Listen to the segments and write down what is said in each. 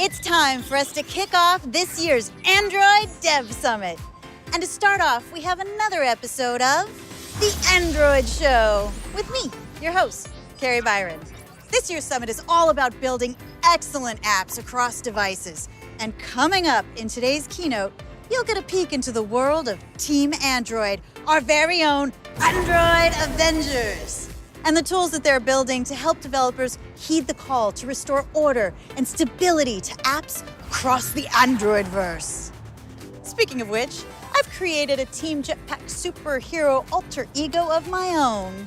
It's time for us to kick off this year's Android Dev Summit. And to start off, we have another episode of The Android Show with me, your host, Carrie Byron. This year's summit is all about building excellent apps across devices. And coming up in today's keynote, you'll get a peek into the world of Team Android, our very own Android Avengers, and the tools that they're building to help developers heed the call to restore order and stability to apps across the Androidverse. Speaking of which, I've created a Team Jetpack superhero alter ego of my own.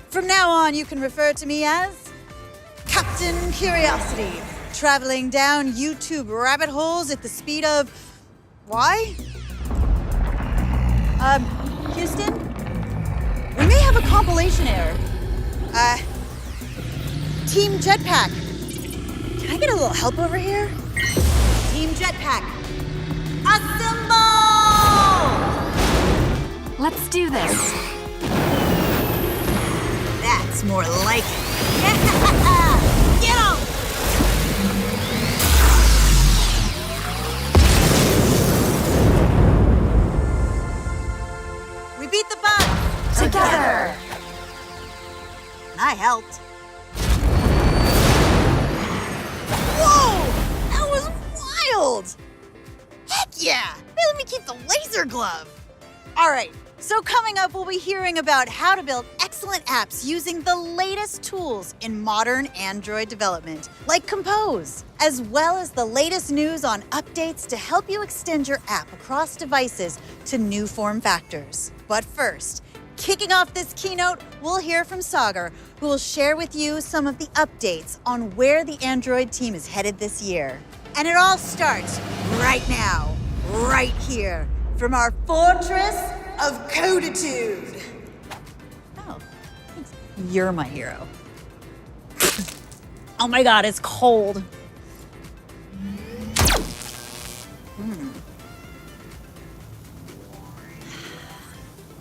From now on, you can refer to me as Captain Curiosity, traveling down YouTube rabbit holes at the speed of... Why? Houston? We may have a compilation error. Team Jetpack. Can I get a little help over here? Team Jetpack. Assemble! Let's do this. That's more like it. Yeah! Get 'em! We beat the bug! Together! I helped. Whoa! That was wild! Heck yeah! They let me keep the laser glove! All right, so coming up, we'll be hearing about how to build excellent apps using the latest tools in modern Android development, like Compose, as well as the latest news on updates to help you extend your app across devices to new form factors. But first, kicking off this keynote, we'll hear from Sagar, who will share with you some of the updates on where the Android team is headed this year. And it all starts right now, right here, from our fortress of Coditude. Oh, thanks. You're my hero. Oh my God, it's cold.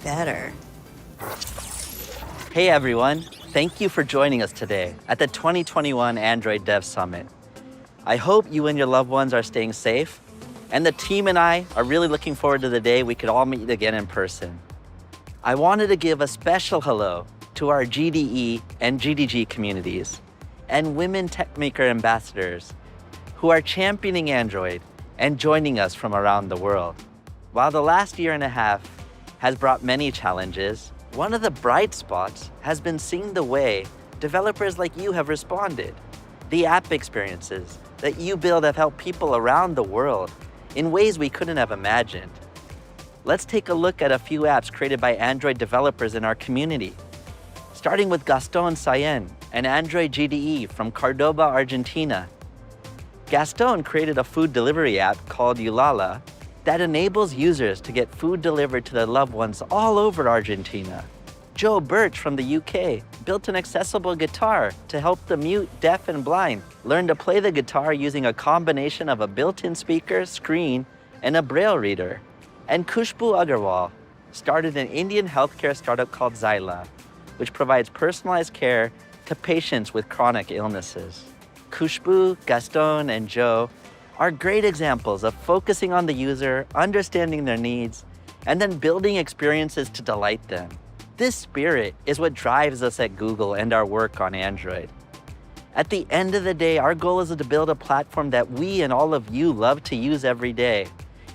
Better. Hey everyone, thank you for joining us today at the 2021 Android Dev Summit. I hope you and your loved ones are staying safe, and the team and I are really looking forward to the day we could all meet again in person. I wanted to give a special hello to our GDE and GDG communities and women techmaker ambassadors who are championing Android and joining us from around the world. While the last year and a half has brought many challenges, one of the bright spots has been seeing the way developers like you have responded. The app experiences that you build have helped people around the world in ways we couldn't have imagined. Let's take a look at a few apps created by Android developers in our community. Starting with Gaston Sayen, an Android GDE from Cordoba, Argentina. Gaston created a food delivery app called Ulala that enables users to get food delivered to their loved ones all over Argentina. Joe Birch from the UK built an accessible guitar to help the mute, deaf, and blind learn to play the guitar using a combination of a built-in speaker, screen, and a braille reader. And Khushbu Agarwal started an Indian healthcare startup called Zyla, which provides personalized care to patients with chronic illnesses. Khushbu, Gaston, and Joe are great examples of focusing on the user, understanding their needs, and then building experiences to delight them. This spirit is what drives us at Google and our work on Android. At the end of the day, our goal is to build a platform that we and all of you love to use every day,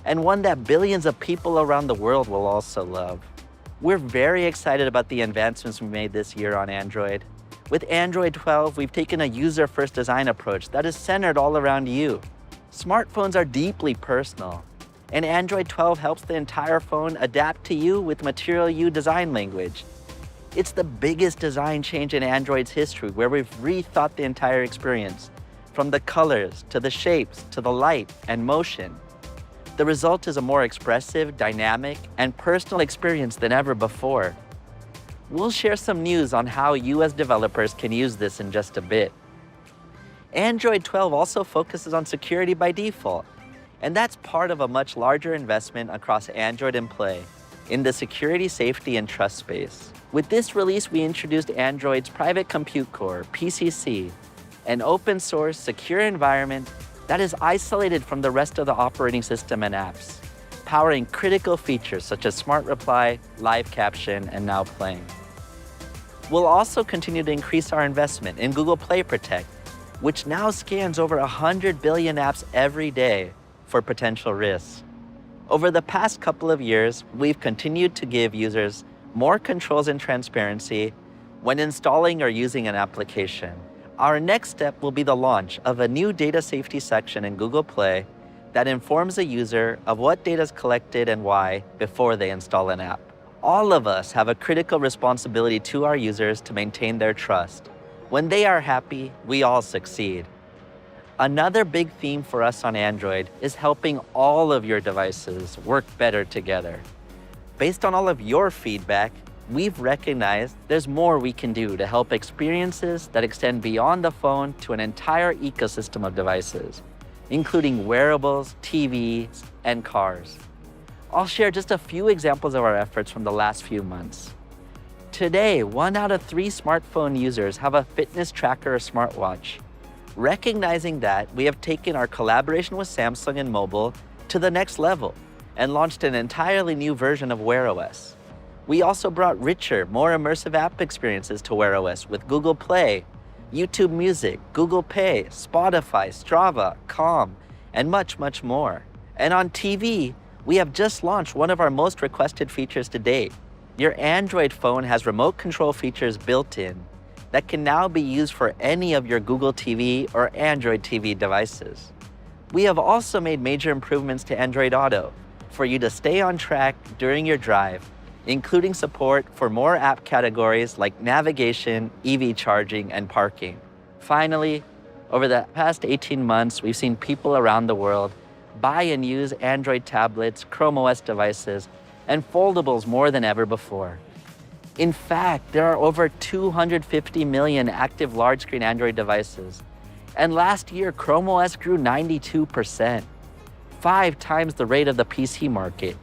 and one that billions of people around the world will also love. We're very excited about the advancements we made this year on Android. With Android 12, we've taken a user-first design approach that is centered all around you. Smartphones are deeply personal, and Android 12 helps the entire phone adapt to you with Material You design language. It's the biggest design change in Android's history, where we've rethought the entire experience, from the colors, to the shapes, to the light and motion. The result is a more expressive, dynamic, and personal experience than ever before. We'll share some news on how you as developers can use this in just a bit. Android 12 also focuses on security by default, and that's part of a much larger investment across Android and Play in the security, safety, and trust space. With this release, we introduced Android's Private Compute Core, PCC, an open source, secure environment that is isolated from the rest of the operating system and apps, powering critical features such as Smart Reply, Live Caption, and Now Playing. We'll also continue to increase our investment in Google Play Protect, which now scans over 100 billion apps every day for potential risks. Over the past couple of years, we've continued to give users more controls and transparency when installing or using an application. Our next step will be the launch of a new data safety section in Google Play that informs a user of what data is collected and why before they install an app. All of us have a critical responsibility to our users to maintain their trust. When they are happy, we all succeed. Another big theme for us on Android is helping all of your devices work better together. Based on all of your feedback, we've recognized there's more we can do to help experiences that extend beyond the phone to an entire ecosystem of devices, including wearables, TVs, and cars. I'll share just a few examples of our efforts from the last few months. Today, 1 out of 3 smartphone users have a fitness tracker or smartwatch. Recognizing that, we have taken our collaboration with Samsung and mobile to the next level and launched an entirely new version of Wear OS. We also brought richer, more immersive app experiences to Wear OS with Google Play, YouTube Music, Google Pay, Spotify, Strava, Calm, and much, much more. And on TV, we have just launched one of our most requested features to date. Your Android phone has remote control features built in that can now be used for any of your Google TV or Android TV devices. We have also made major improvements to Android Auto for you to stay on track during your drive, including support for more app categories like navigation, EV charging, and parking. Finally, over the past 18 months, we've seen people around the world buy and use Android tablets, Chrome OS devices, and foldables more than ever before. In fact, there are over 250 million active large-screen Android devices. And last year, Chrome OS grew 92%, 5 times the rate of the PC market,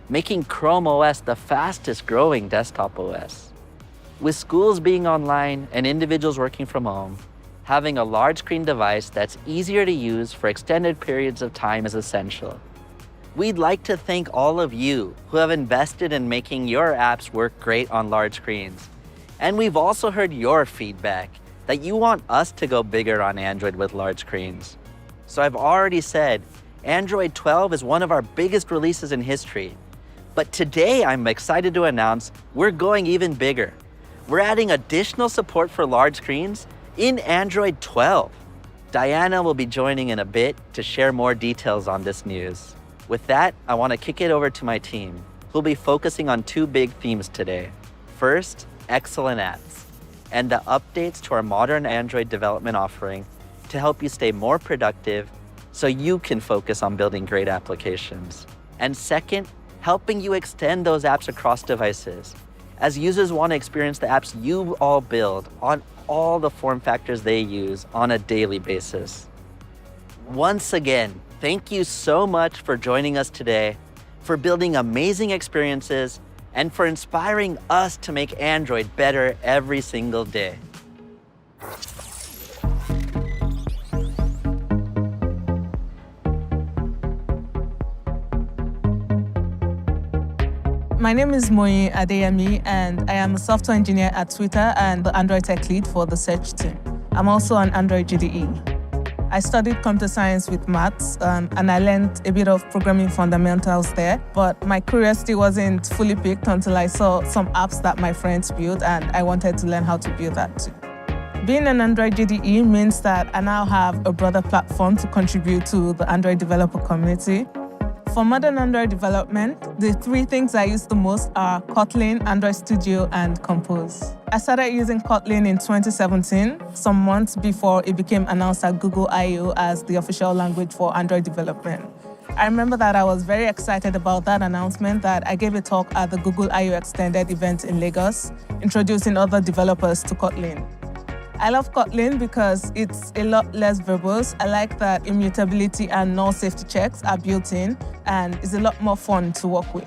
making Chrome OS the fastest-growing desktop OS. With schools being online and individuals working from home, having a large-screen device that's easier to use for extended periods of time is essential. We'd like to thank all of you who have invested in making your apps work great on large screens. And we've also heard your feedback that you want us to go bigger on Android with large screens. So I've already said, Android 12 is one of our biggest releases in history. But today I'm excited to announce we're going even bigger. We're adding additional support for large screens in Android 12. Diana will be joining in a bit to share more details on this news. With that, I want to kick it over to my team, who'll be focusing on 2 big themes today. First, excellent apps, and the updates to our modern Android development offering to help you stay more productive so you can focus on building great applications. And second, helping you extend those apps across devices, as users want to experience the apps you all build on all the form factors they use on a daily basis. Once again, thank you so much for joining us today, for building amazing experiences, and for inspiring us to make Android better every single day. My name is Moyi Adeyemi, and I am a software engineer at Twitter and the Android tech lead for the search team. I'm also an Android GDE. I studied computer science with maths, and I learned a bit of programming fundamentals there, but my curiosity wasn't fully piqued until I saw some apps that my friends built, and I wanted to learn how to build that too. Being an Android GDE means that I now have a broader platform to contribute to the Android developer community. For modern Android development, the 3 things I use the most are Kotlin, Android Studio, and Compose. I started using Kotlin in 2017, some months before it became announced at Google I/O as the official language for Android development. I remember that I was very excited about that announcement, that I gave a talk at the Google I/O Extended event in Lagos, introducing other developers to Kotlin. I love Kotlin because it's a lot less verbose. I like that immutability and null safety checks are built in, and it's a lot more fun to work with.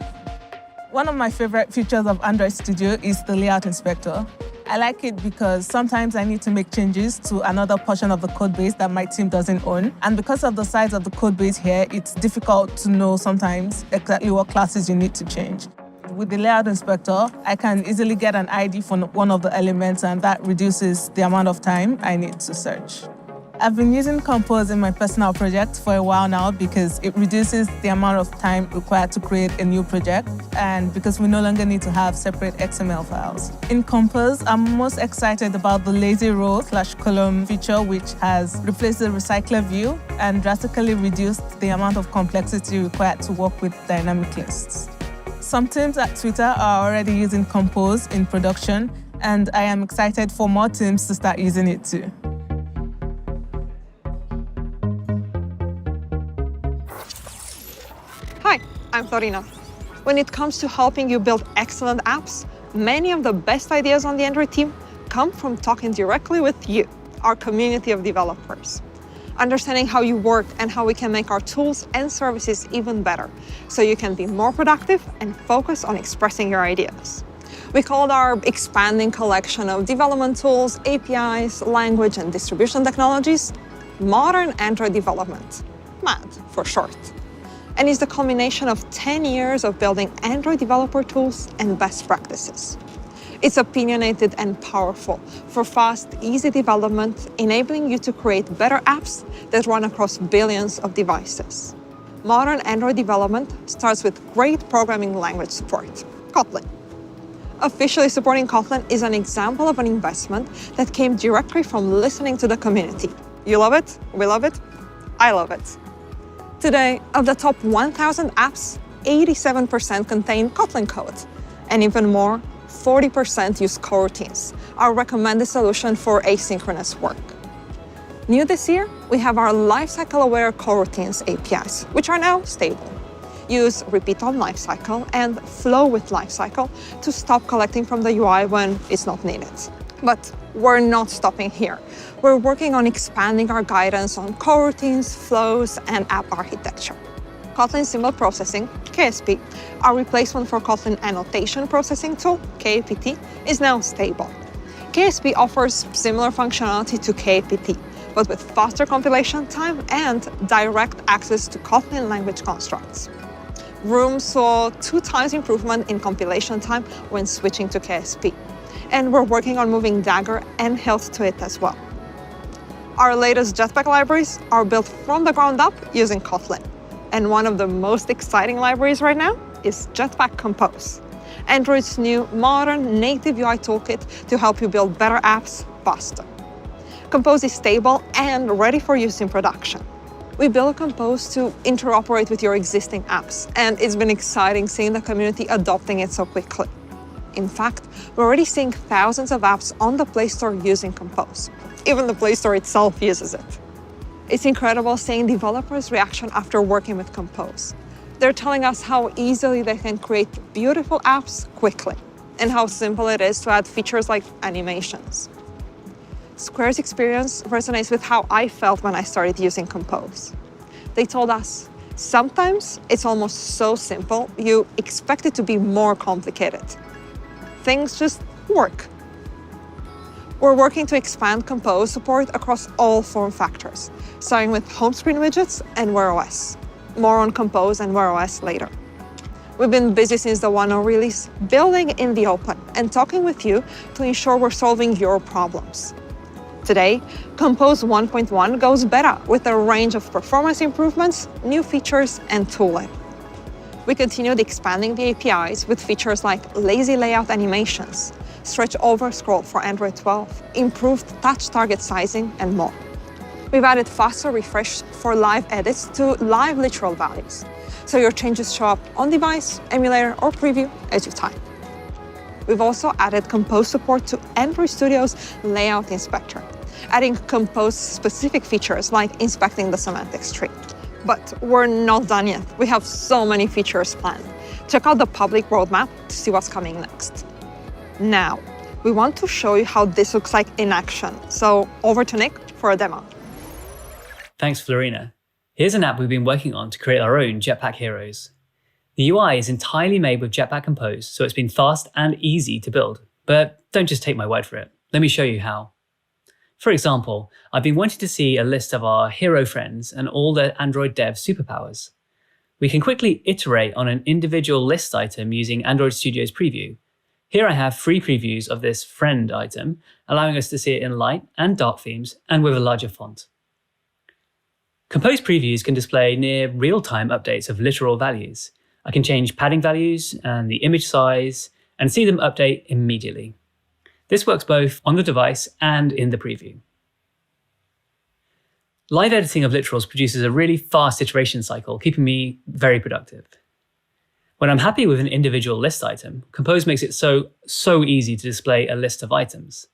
One of my favorite features of Android Studio is the layout inspector. I like it because sometimes I need to make changes to another portion of the code base that my team doesn't own. And because of the size of the code base here, it's difficult to know sometimes exactly what classes you need to change. With the layout inspector, I can easily get an ID for one of the elements, and that reduces the amount of time I need to search. I've been using Compose in my personal project for a while now because it reduces the amount of time required to create a new project and because we no longer need to have separate XML files. In Compose, I'm most excited about the lazy row/column feature, which has replaced the recycler view and drastically reduced the amount of complexity required to work with dynamic lists. Some teams at Twitter are already using Compose in production, and I am excited for more teams to start using it too. Hi, I'm Florina. When it comes to helping you build excellent apps, many of the best ideas on the Android team come from talking directly with you, our community of developers. Understanding how you work and how we can make our tools and services even better, so you can be more productive and focus on expressing your ideas. We called our expanding collection of development tools, APIs, language, and distribution technologies Modern Android Development, MAD for short, and is the culmination of 10 years of building Android developer tools and best practices. It's opinionated and powerful for fast, easy development, enabling you to create better apps that run across billions of devices. Modern Android development starts with great programming language support, Kotlin. Officially supporting Kotlin is an example of an investment that came directly from listening to the community. You love it? We love it? I love it. Today, of the top 1,000 apps, 87% contain Kotlin code, and even more, 40% use coroutines, our recommended solution for asynchronous work. New this year, we have our lifecycle-aware coroutines APIs, which are now stable. Use repeat on lifecycle and flow with lifecycle to stop collecting from the UI when it's not needed. But we're not stopping here. We're working on expanding our guidance on coroutines, flows, and app architecture. Kotlin Symbol Processing, KSP, our replacement for Kotlin Annotation Processing Tool, KAPT, is now stable. KSP offers similar functionality to KAPT, but with faster compilation time and direct access to Kotlin language constructs. Room saw 2 times improvement in compilation time when switching to KSP, and we're working on moving Dagger and Health to it as well. Our latest Jetpack libraries are built from the ground up using Kotlin. And one of the most exciting libraries right now is Jetpack Compose, Android's new modern native UI toolkit to help you build better apps faster. Compose is stable and ready for use in production. We built Compose to interoperate with your existing apps, and it's been exciting seeing the community adopting it so quickly. In fact, we're already seeing thousands of apps on the Play Store using Compose. Even the Play Store itself uses it. It's incredible seeing developers' reaction after working with Compose. They're telling us how easily they can create beautiful apps quickly, and how simple it is to add features like animations. Square's experience resonates with how I felt when I started using Compose. They told us, sometimes it's almost so simple, you expect it to be more complicated. Things just work. We're working to expand Compose support across all form factors, starting with home screen widgets and Wear OS. More on Compose and Wear OS later. We've been busy since the 1.0 release, building in the open and talking with you to ensure we're solving your problems. Today, Compose 1.1 goes beta with a range of performance improvements, new features, and tooling. We continued expanding the APIs with features like lazy layout animations, stretch over scroll for Android 12, improved touch target sizing, and more. We've added faster refresh for live edits to live literal values, so your changes show up on device, emulator, or preview as you type. We've also added Compose support to Android Studio's layout inspector, adding Compose-specific features like inspecting the semantics tree. But we're not done yet. We have so many features planned. Check out the public roadmap to see what's coming next. Now, we want to show you how this looks like in action. So over to Nick for a demo. Thanks, Florina. Here's an app we've been working on to create our own Jetpack heroes. The UI is entirely made with Jetpack Compose, so it's been fast and easy to build, But don't just take my word for it. Let me show you how. For example, I've been wanting to see a list of our hero friends and all their Android dev superpowers. We can quickly iterate on an individual list item using Android Studio's preview. Here I have 3 previews of this friend item, allowing us to see it in light and dark themes and with a larger font. Compose previews can display near real-time updates of literal values. I can change padding values and the image size and see them update immediately. This works both on the device and in the preview. Live editing of literals produces a really fast iteration cycle, keeping me very productive. When I'm happy with an individual list item, Compose makes it so easy to display a list of items.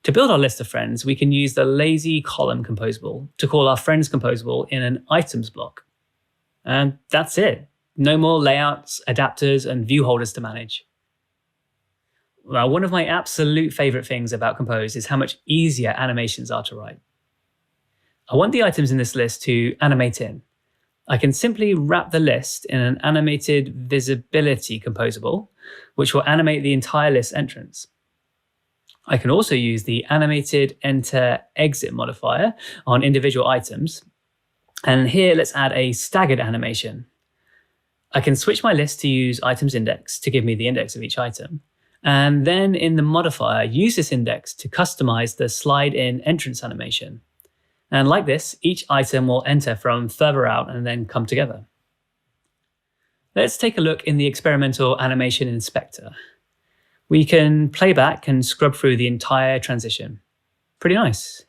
To build our list of friends, we can use the lazy column composable to call our friends composable in an items block. And that's it. No more layouts, adapters, and view holders to manage. Well, one of my absolute favorite things about Compose is how much easier animations are to write. I want the items in this list to animate in. I can simply wrap the list in an animated visibility composable, which will animate the entire list entrance. I can also use the animated enter exit modifier on individual items. And here let's add a staggered animation. I can switch my list to use items index to give me the index of each item. And then in the modifier, use this index to customize the slide in entrance animation. And like this, each item will enter from further out and then come together. Let's take a look in the experimental animation inspector. We can play back and scrub through the entire transition. Pretty nice.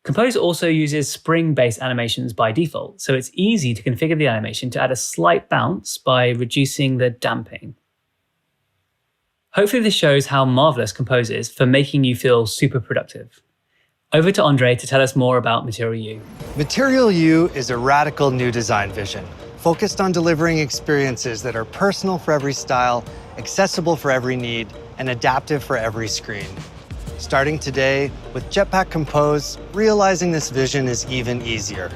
Compose also uses spring-based animations by default, so it's easy to configure the animation to add a slight bounce by reducing the damping. Hopefully this shows how marvelous Compose is for making you feel super productive. Over to Andre to tell us more about Material U. Material U is a radical new design vision, focused on delivering experiences that are personal for every style, accessible for every need, and adaptive for every screen. Starting today, with Jetpack Compose, realizing this vision is even easier.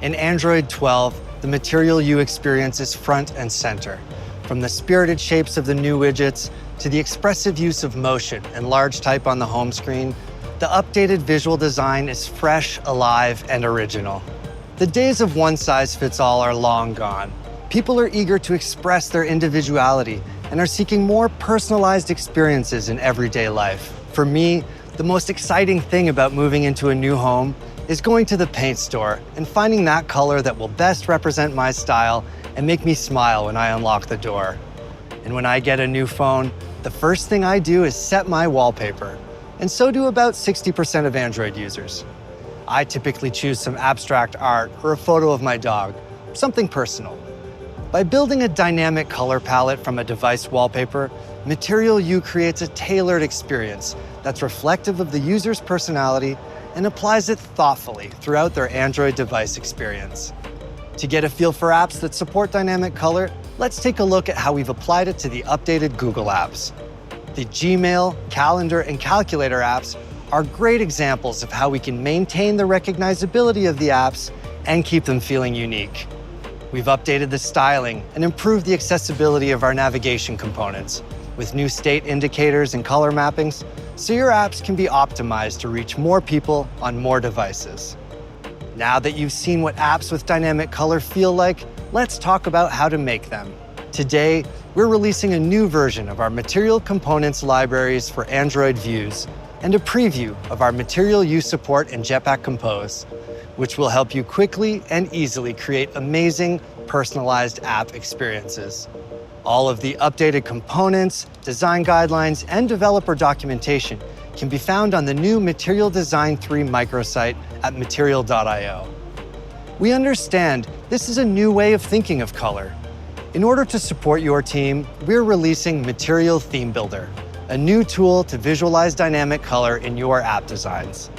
In Android 12, the Material U experience is front and center. From the spirited shapes of the new widgets to the expressive use of motion and large type on the home screen, the updated visual design is fresh, alive, and original. The days of one-size-fits-all are long gone. People are eager to express their individuality and are seeking more personalized experiences in everyday life. For me, the most exciting thing about moving into a new home is going to the paint store and finding that color that will best represent my style and make me smile when I unlock the door. And when I get a new phone, the first thing I do is set my wallpaper. And so do about 60% of Android users. I typically choose some abstract art or a photo of my dog, something personal. By building a dynamic color palette from a device wallpaper, Material U creates a tailored experience that's reflective of the user's personality and applies it thoughtfully throughout their Android device experience. To get a feel for apps that support dynamic color, let's take a look at how we've applied it to the updated Google apps. The Gmail, Calendar, and Calculator apps are great examples of how we can maintain the recognizability of the apps and keep them feeling unique. We've updated the styling and improved the accessibility of our navigation components with new state indicators and color mappings, so your apps can be optimized to reach more people on more devices. Now that you've seen what apps with dynamic color feel like, let's talk about how to make them. Today, we're releasing a new version of our Material Components libraries for Android views and a preview of our Material U support in Jetpack Compose, which will help you quickly and easily create amazing, personalized app experiences. All of the updated components, design guidelines, and developer documentation can be found on the new Material Design 3 microsite at material.io. We understand this is a new way of thinking of color. In order to support your team, we're releasing Material Theme Builder, a new tool to visualize dynamic color in your app designs.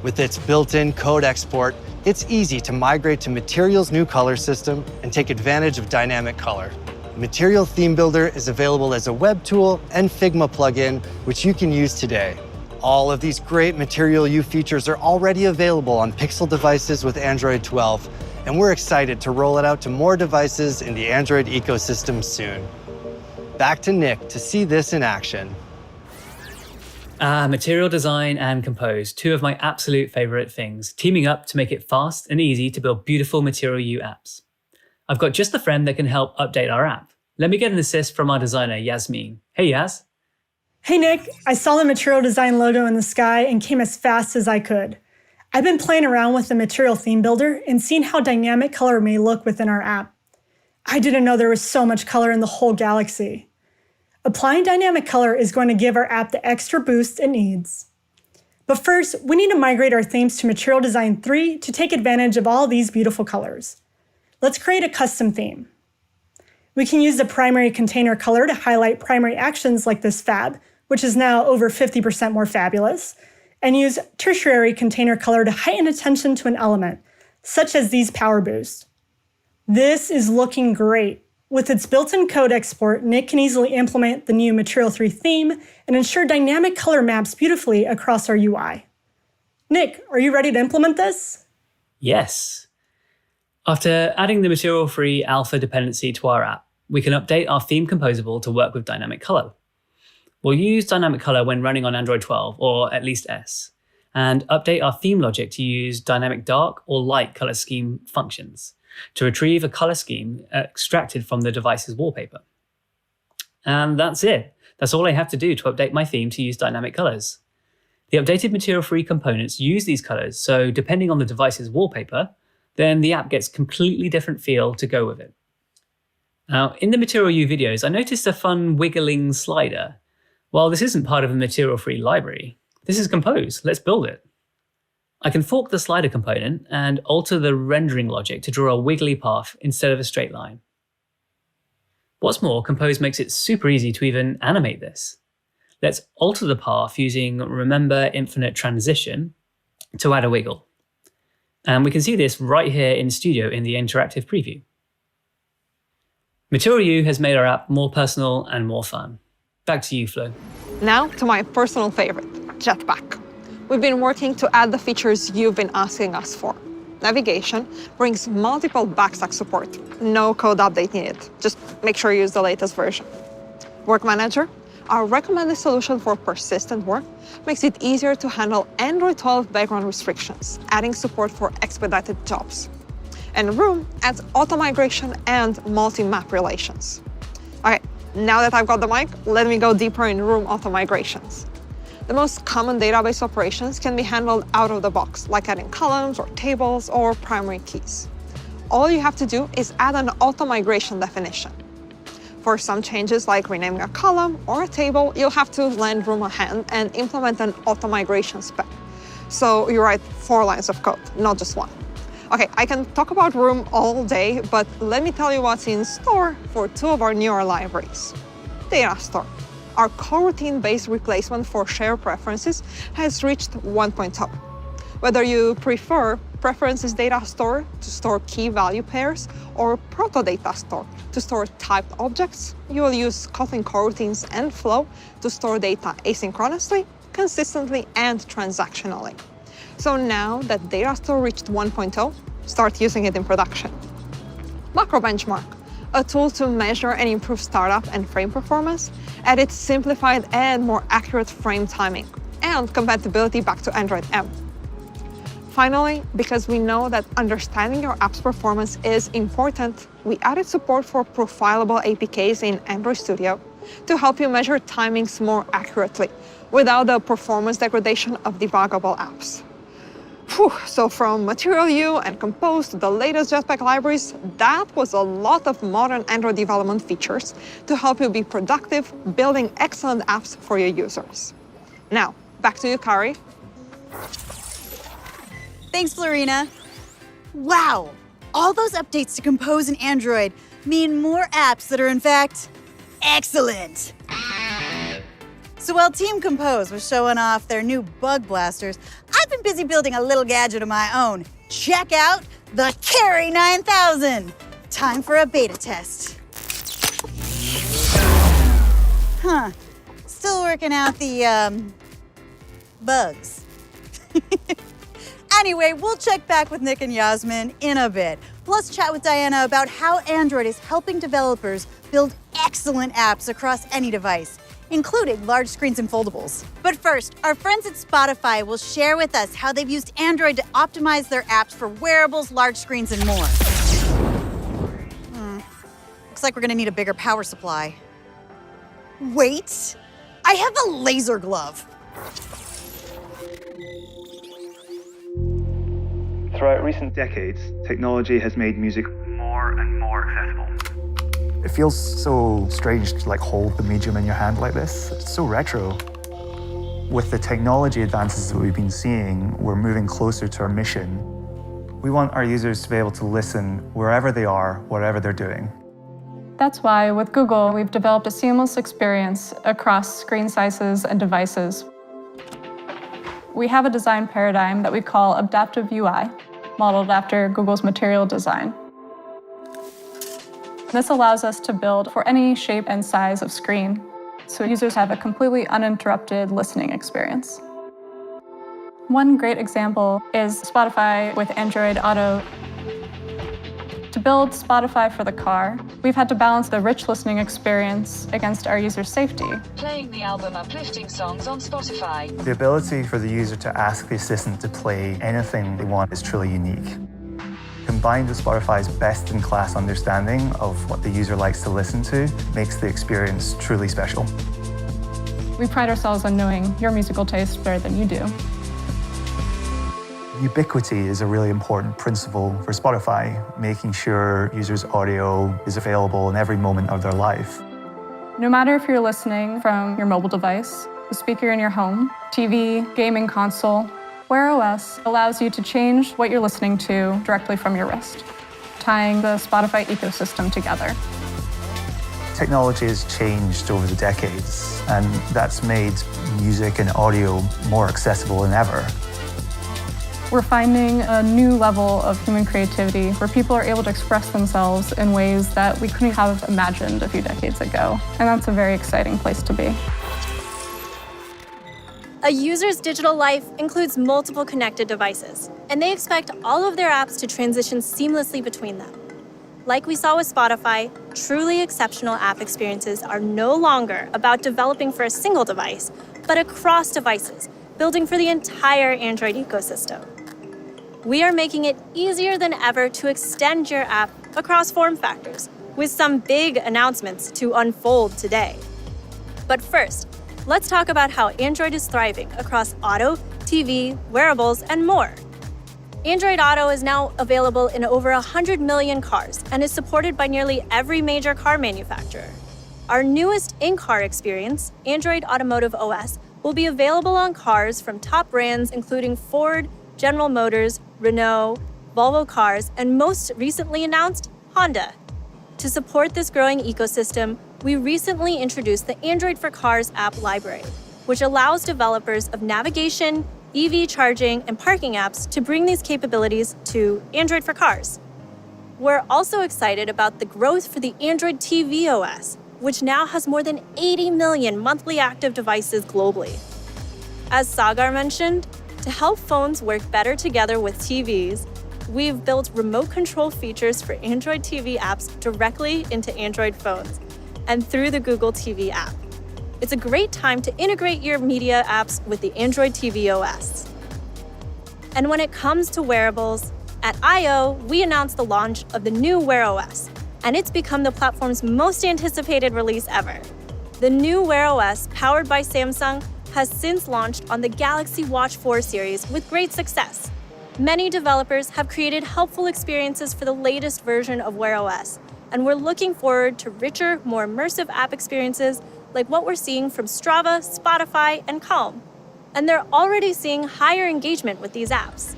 With its built-in code export, it's easy to migrate to Material's new color system and take advantage of dynamic color. Material Theme Builder is available as a web tool and Figma plugin, which you can use today. All of these great Material U features are already available on Pixel devices with Android 12, and we're excited to roll it out to more devices in the Android ecosystem soon. Back to Nick to see this in action. Material design and compose, two of my absolute favorite things, teaming up to make it fast and easy to build beautiful Material You apps. I've got just the friend that can help update our app. Let me get an assist from our designer, Yasmin. Hey, Yas. Hey, Nick. I saw the Material Design logo in the sky and came as fast as I could. I've been playing around with the Material Theme Builder and seeing how dynamic color may look within our app. I didn't know there was so much color in the whole galaxy. Applying dynamic color is going to give our app the extra boost it needs. But first, we need to migrate our themes to Material Design 3 to take advantage of all these beautiful colors. Let's create a custom theme. We can use the primary container color to highlight primary actions like this fab, which is now over 50% more fabulous, and use tertiary container color to heighten attention to an element, such as these power boosts. This is looking great. With its built-in code export, Nick can easily implement the new Material 3 theme and ensure dynamic color maps beautifully across our UI. Nick, are you ready to implement this? Yes. After adding the Material 3 alpha dependency to our app, we can update our theme composable to work with dynamic color. We'll use dynamic color when running on Android 12, or at least S, and update our theme logic to use dynamic dark or light color scheme functions to retrieve a color scheme extracted from the device's wallpaper. And that's it. That's all I have to do to update my theme to use dynamic colors. The updated Material 3 components use these colors, so depending on the device's wallpaper, then the app gets completely different feel to go with it. Now, in the Material You videos, I noticed a fun wiggling slider. While this isn't part of the Material 3 library, this is Compose. Let's build it. I can fork the slider component and alter the rendering logic to draw a wiggly path instead of a straight line. What's more, Compose makes it super easy to even animate this. Let's alter the path using Remember Infinite Transition to add a wiggle. And we can see this right here in Studio in the interactive preview. Material You has made our app more personal and more fun. Back to you, Flo. Now to my personal favorite, Jetpack. We've been working to add the features you've been asking us for. Navigation brings multiple backstack support. No code update needed. Just make sure you use the latest version. Work Manager, our recommended solution for persistent work, makes it easier to handle Android 12 background restrictions, adding support for expedited jobs. And Room adds auto migration and multi-map relations. Okay, now that I've got the mic, let me go deeper in Room auto migrations. The most common database operations can be handled out of the box, like adding columns or tables or primary keys. All you have to do is add an auto migration definition. For some changes like renaming a column or a table, you'll have to lend Room a hand and implement an auto migration spec. So you write 4 lines of code, not just 1. Okay, I can talk about Room all day, but let me tell you what's in store for 2 of our newer libraries. Data Store. Our coroutine-based replacement for shared preferences has reached 1.0. Whether you prefer Preferences Data Store to store key value pairs or Proto Data Store to store typed objects, you will use Kotlin coroutines and Flow to store data asynchronously, consistently, and transactionally. So now that Data Store reached 1.0, start using it in production. Macro Benchmark, a tool to measure and improve startup and frame performance, added simplified and more accurate frame timing and compatibility back to Android M. Finally, because we know that understanding your app's performance is important, we added support for profilable APKs in Android Studio to help you measure timings more accurately without the performance degradation of debuggable apps. Whew, so from Material You and Compose to the latest Jetpack libraries, that was a lot of modern Android development features to help you be productive, building excellent apps for your users. Now, back to you, Kari. Thanks, Florina. Wow, all those updates to Compose and Android mean more apps that are in fact excellent. So while Team Compose was showing off their new bug blasters, I've been busy building a little gadget of my own. Check out the Carry 9000. Time for a beta test. Still working out the, bugs. Anyway, we'll check back with Nick and Yasmin in a bit. plus chat with Diana about how Android is helping developers build excellent apps across any device, including large screens and foldables. But first, our friends at Spotify will share with us how they've used Android to optimize their apps for wearables, large screens, and more. Looks like we're gonna need a bigger power supply. Wait, I have a laser glove. Throughout recent decades, technology has made music more and more accessible. It feels so strange to hold the medium in your hand like this. It's so retro. With the technology advances that we've been seeing, we're moving closer to our mission. We want our users to be able to listen wherever they are, whatever they're doing. That's why with Google, we've developed a seamless experience across screen sizes and devices. We have a design paradigm that we call adaptive UI, modeled after Google's material design. This allows us to build for any shape and size of screen, so users have a completely uninterrupted listening experience. One great example is Spotify with Android Auto. To build Spotify for the car, we've had to balance the rich listening experience against our users' safety. Playing the album Uplifting Songs on Spotify. The ability for the user to ask the assistant to play anything they want is truly unique. Combined with Spotify's best-in-class understanding of what the user likes to listen to, makes the experience truly special. We pride ourselves on knowing your musical taste better than you do. Ubiquity is a really important principle for Spotify, making sure users' audio is available in every moment of their life. No matter if you're listening from your mobile device, the speaker in your home, TV, gaming console, Wear OS allows you to change what you're listening to directly from your wrist, tying the Spotify ecosystem together. Technology has changed over the decades, and that's made music and audio more accessible than ever. We're finding a new level of human creativity where people are able to express themselves in ways that we couldn't have imagined a few decades ago. And that's a very exciting place to be. A user's digital life includes multiple connected devices, and they expect all of their apps to transition seamlessly between them. Like we saw with Spotify, truly exceptional app experiences are no longer about developing for a single device, but across devices, building for the entire Android ecosystem. We are making it easier than ever to extend your app across form factors, with some big announcements to unfold today. But first, let's talk about how Android is thriving across auto, TV, wearables, and more. Android Auto is now available in over 100 million cars and is supported by nearly every major car manufacturer. Our newest in-car experience, Android Automotive OS, will be available on cars from top brands including Ford, General Motors, Renault, Volvo Cars, and most recently announced, Honda. To support this growing ecosystem, we recently introduced the Android for Cars app library, which allows developers of navigation, EV charging, and parking apps to bring these capabilities to Android for Cars. We're also excited about the growth for the Android TV OS, which now has more than 80 million monthly active devices globally. As Sagar mentioned, to help phones work better together with TVs, we've built remote control features for Android TV apps directly into Android phones and through the Google TV app. It's a great time to integrate your media apps with the Android TV OS. And when it comes to wearables, at I/O, we announced the launch of the new Wear OS, and it's become the platform's most anticipated release ever. The new Wear OS, powered by Samsung, has since launched on the Galaxy Watch 4 series with great success. Many developers have created helpful experiences for the latest version of Wear OS, and we're looking forward to richer, more immersive app experiences like what we're seeing from Strava, Spotify, and Calm. And they're already seeing higher engagement with these apps.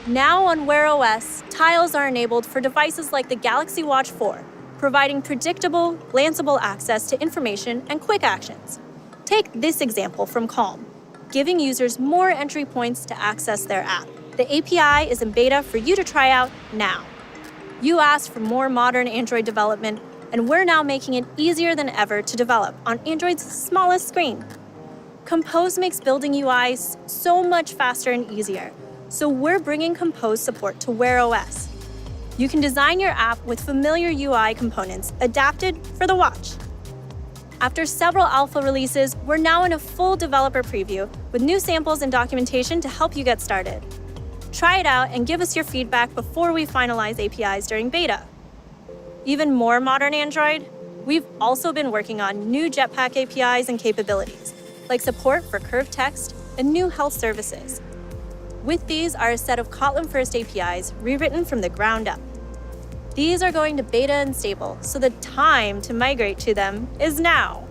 Now on Wear OS, tiles are enabled for devices like the Galaxy Watch 4, providing predictable, glanceable access to information and quick actions. Take this example from Calm, giving users more entry points to access their app. The API is in beta for you to try out now. You asked for more modern Android development, and we're now making it easier than ever to develop on Android's smallest screen. Compose makes building UIs so much faster and easier, so we're bringing Compose support to Wear OS. You can design your app with familiar UI components adapted for the watch. After several alpha releases, we're now in a full developer preview with new samples and documentation to help you get started. Try it out and give us your feedback before we finalize APIs during beta. Even more modern Android, we've also been working on new Jetpack APIs and capabilities, like support for curved text and new health services. With these are a set of Kotlin-first APIs rewritten from the ground up. These are going to beta and stable, so the time to migrate to them is now.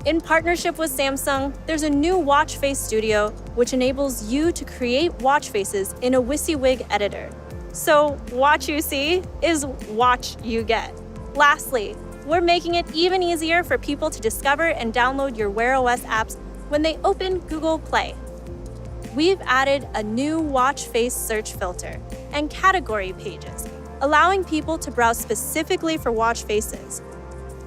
In partnership with Samsung, there's a new watch face studio which enables you to create watch faces in a WYSIWYG editor. So watch you see is watch you get. Lastly, we're making it even easier for people to discover and download your Wear OS apps when they open Google Play. We've added a new watch face search filter and category pages, allowing people to browse specifically for watch faces.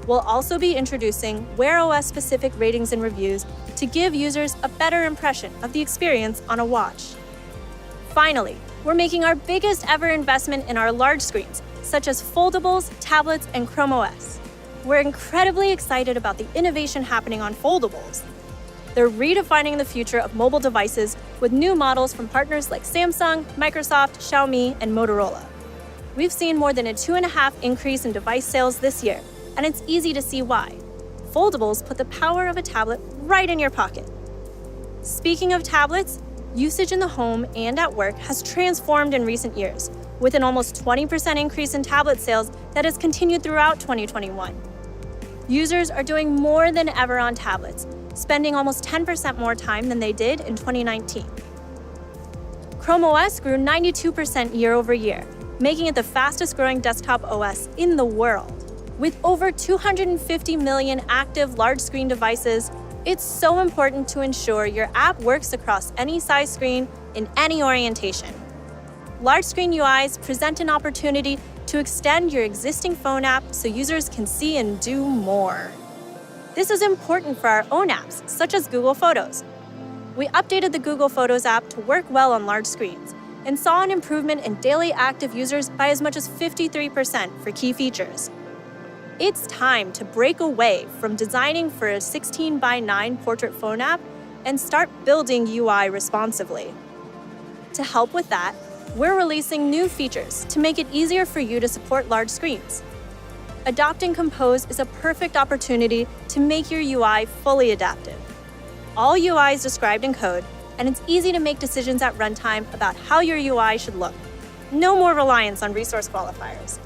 We'll also be introducing Wear OS specific ratings and reviews to give users a better impression of the experience on a watch. Finally, we're making our biggest ever investment in our large screens, such as foldables, tablets, and Chrome OS. We're incredibly excited about the innovation happening on foldables. They're redefining the future of mobile devices with new models from partners like Samsung, Microsoft, Xiaomi, and Motorola. We've seen more than a 2.5 increase in device sales this year, and it's easy to see why. Foldables put the power of a tablet right in your pocket. Speaking of tablets, usage in the home and at work has transformed in recent years, with an almost 20% increase in tablet sales that has continued throughout 2021. Users are doing more than ever on tablets, spending almost 10% more time than they did in 2019. Chrome OS grew 92% year over year, making it the fastest growing desktop OS in the world. With over 250 million active large screen devices, it's so important to ensure your app works across any size screen in any orientation. Large screen UIs present an opportunity to extend your existing phone app so users can see and do more. This is important for our own apps, such as Google Photos. We updated the Google Photos app to work well on large screens and saw an improvement in daily active users by as much as 53% for key features. It's time to break away from designing for a 16:9 portrait phone app and start building UI responsively. To help with that, we're releasing new features to make it easier for you to support large screens. Adopting Compose is a perfect opportunity to make your UI fully adaptive. All UI is described in code, and it's easy to make decisions at runtime about how your UI should look. No more reliance on resource qualifiers.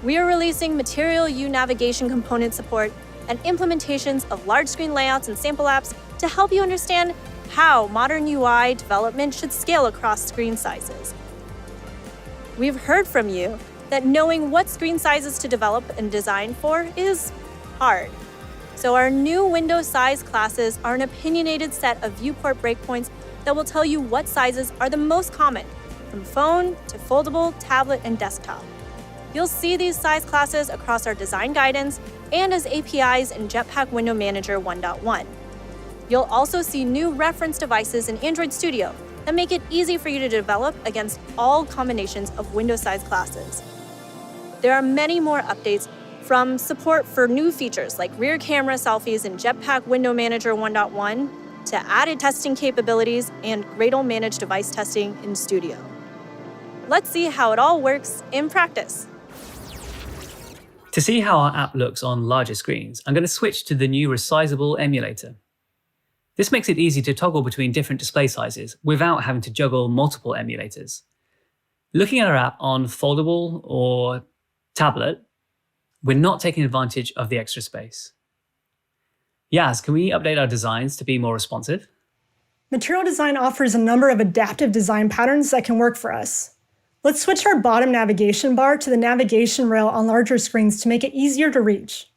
We are releasing Material U navigation component support and implementations of large screen layouts and sample apps to help you understand how modern UI development should scale across screen sizes. We've heard from you that knowing what screen sizes to develop and design for is hard. So our new window size classes are an opinionated set of viewport breakpoints that will tell you what sizes are the most common, from phone to foldable, tablet, and desktop. You'll see these size classes across our design guidance and as APIs in Jetpack Window Manager 1.1. You'll also see new reference devices in Android Studio that make it easy for you to develop against all combinations of window size classes. There are many more updates, from support for new features like rear camera selfies in Jetpack Window Manager 1.1 to added testing capabilities and Gradle managed device testing in Studio. Let's see how it all works in practice. To see how our app looks on larger screens, I'm going to switch to the new resizable emulator. This makes it easy to toggle between different display sizes without having to juggle multiple emulators. Looking at our app on foldable or tablet, we're not taking advantage of the extra space. Yaz, can we update our designs to be more responsive? Material Design offers a number of adaptive design patterns that can work for us. Let's switch our bottom navigation bar to the navigation rail on larger screens to make it easier to reach.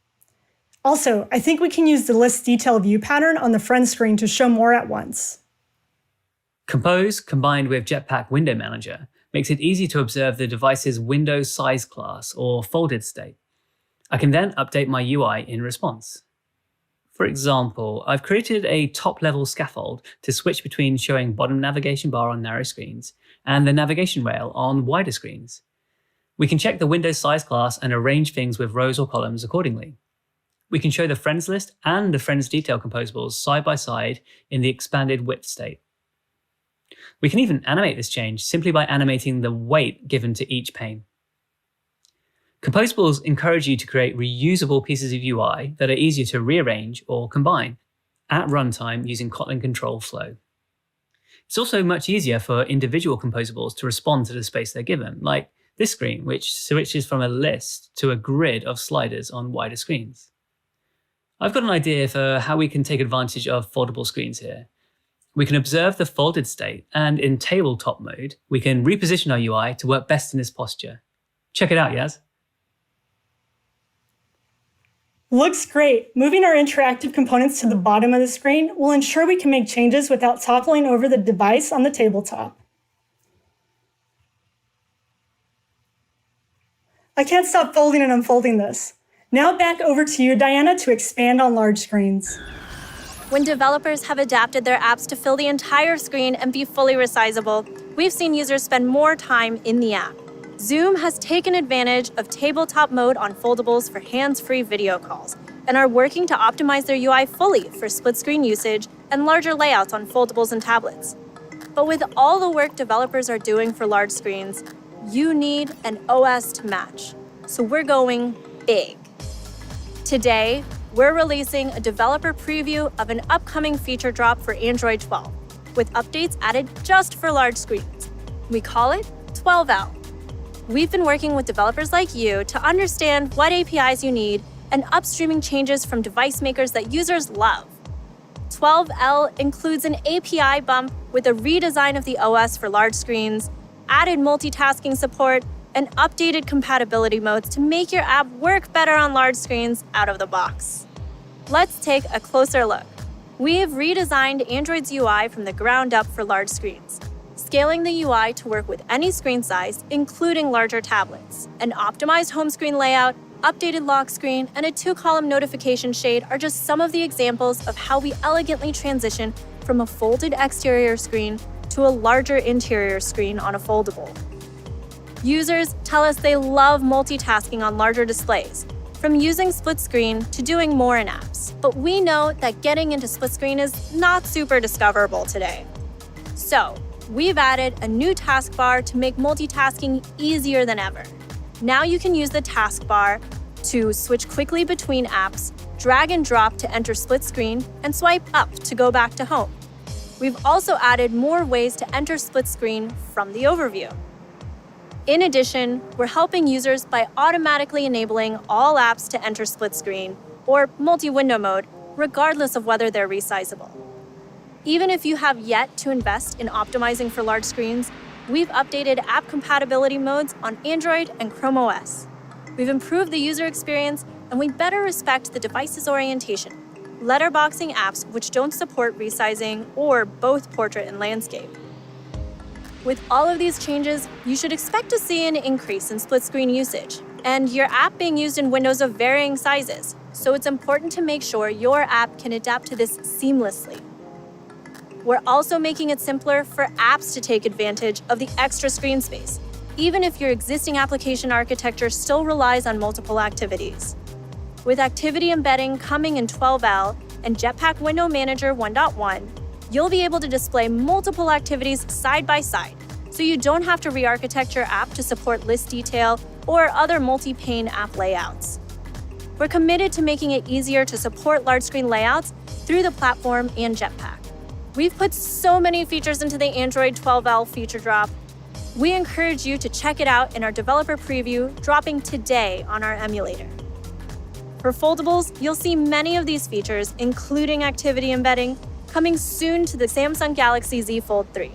Also, I think we can use the list detail view pattern on the front screen to show more at once. Compose, combined with Jetpack Window Manager, makes it easy to observe the device's window size class or folded state. I can then update my UI in response. For example, I've created a top-level scaffold to switch between showing bottom navigation bar on narrow screens and the navigation rail on wider screens. We can check the window size class and arrange things with rows or columns accordingly. We can show the friends list and the friends detail composables side by side in the expanded width state. We can even animate this change simply by animating the weight given to each pane. Composables encourage you to create reusable pieces of UI that are easier to rearrange or combine at runtime using Kotlin control flow. It's also much easier for individual composables to respond to the space they're given, like this screen, which switches from a list to a grid of sliders on wider screens. I've got an idea for how we can take advantage of foldable screens here. We can observe the folded state, and in tabletop mode, we can reposition our UI to work best in this posture. Check it out, Yaz. Looks great. Moving our interactive components to the bottom of the screen will ensure we can make changes without toppling over the device on the tabletop. I can't stop folding and unfolding this. Now back over to you, Diana, to expand on large screens. When developers have adapted their apps to fill the entire screen and be fully resizable, we've seen users spend more time in the app. Zoom has taken advantage of tabletop mode on foldables for hands-free video calls and are working to optimize their UI fully for split-screen usage and larger layouts on foldables and tablets. But with all the work developers are doing for large screens, you need an OS to match. So we're going big. Today, we're releasing a developer preview of an upcoming feature drop for Android 12, with updates added just for large screens. We call it 12L. We've been working with developers like you to understand what APIs you need and upstreaming changes from device makers that users love. 12L includes an API bump with a redesign of the OS for large screens, added multitasking support, and updated compatibility modes to make your app work better on large screens out of the box. Let's take a closer look. We've redesigned Android's UI from the ground up for large screens, scaling the UI to work with any screen size, including larger tablets. An optimized home screen layout, updated lock screen, and a 2-column notification shade are just some of the examples of how we elegantly transition from a folded exterior screen to a larger interior screen on a foldable. Users tell us they love multitasking on larger displays, from using split screen to doing more in apps. But we know that getting into split screen is not super discoverable today. So, we've added a new taskbar to make multitasking easier than ever. Now you can use the taskbar to switch quickly between apps, drag and drop to enter split screen, and swipe up to go back to home. We've also added more ways to enter split screen from the overview. In addition, we're helping users by automatically enabling all apps to enter split screen or multi-window mode, regardless of whether they're resizable. Even if you have yet to invest in optimizing for large screens, we've updated app compatibility modes on Android and Chrome OS. We've improved the user experience, and we better respect the device's orientation, letterboxing apps which don't support resizing or both portrait and landscape. With all of these changes, you should expect to see an increase in split screen usage and your app being used in windows of varying sizes, so it's important to make sure your app can adapt to this seamlessly. We're also making it simpler for apps to take advantage of the extra screen space, even if your existing application architecture still relies on multiple activities. With activity embedding coming in 12L and Jetpack Window Manager 1.1, you'll be able to display multiple activities side by side, so you don't have to re-architect your app to support list detail or other multi-pane app layouts. We're committed to making it easier to support large screen layouts through the platform and Jetpack. We've put so many features into the Android 12L feature drop. We encourage you to check it out in our developer preview dropping today on our emulator. For foldables, you'll see many of these features, including activity embedding, coming soon to the Samsung Galaxy Z Fold 3.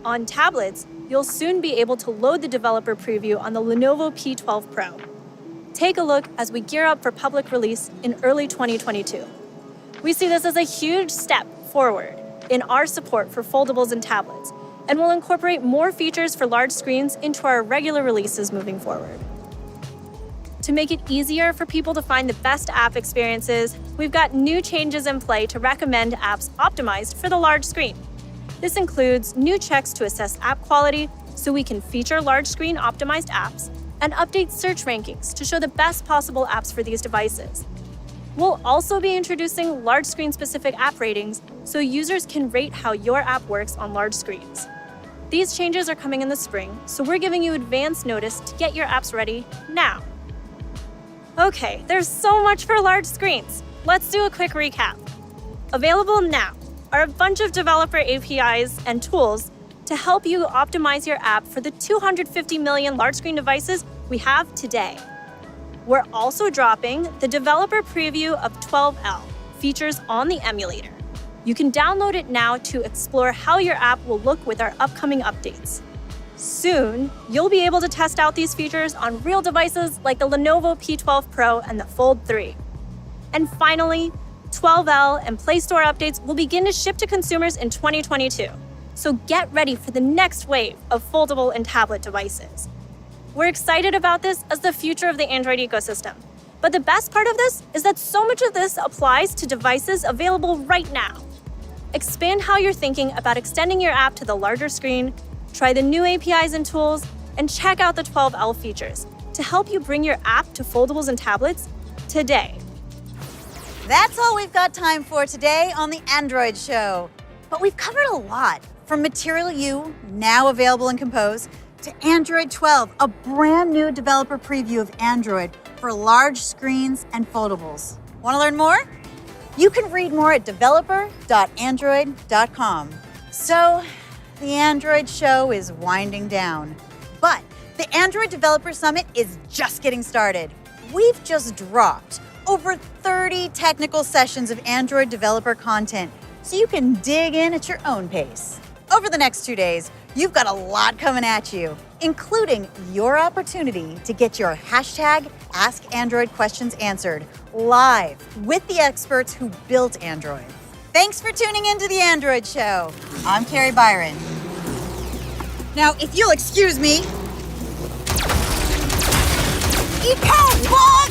On tablets, you'll soon be able to load the developer preview on the Lenovo P12 Pro. Take a look as we gear up for public release in early 2022. We see this as a huge step forward in our support for foldables and tablets, and will incorporate more features for large screens into our regular releases moving forward. To make it easier for people to find the best app experiences, we've got new changes in play to recommend apps optimized for the large screen. This includes new checks to assess app quality so we can feature large screen optimized apps and update search rankings to show the best possible apps for these devices. We'll also be introducing large screen specific app ratings so users can rate how your app works on large screens. These changes are coming in the spring, so we're giving you advance notice to get your apps ready now. Okay, there's so much for large screens. Let's do a quick recap. Available now are a bunch of developer APIs and tools to help you optimize your app for the 250 million large screen devices we have today. We're also dropping the developer preview of 12L features on the emulator. You can download it now to explore how your app will look with our upcoming updates. Soon, you'll be able to test out these features on real devices like the Lenovo P12 Pro and the Fold 3. And finally, 12L and Play Store updates will begin to ship to consumers in 2022. So get ready for the next wave of foldable and tablet devices. We're excited about this as the future of the Android ecosystem. But the best part of this is that so much of this applies to devices available right now. Expand how you're thinking about extending your app to the larger screen, try the new APIs and tools, and check out the 12L features to help you bring your app to foldables and tablets today. That's all we've got time for today on the Android Show. But we've covered a lot, from Material U, now available in Compose, to Android 12, a brand new developer preview of Android for large screens and foldables. Want to learn more? You can read more at developer.android.com. So, the Android Show is winding down. But the Android Developer Summit is just getting started. We've just dropped over 30 technical sessions of Android developer content, so you can dig in at your own pace. Over the next 2 days, you've got a lot coming at you, including your opportunity to get your hashtag Ask Android questions answered live with the experts who built Android. Thanks for tuning into the Android Show. I'm Carrie Byron. Now, if you'll excuse me. Eat pound, Bog!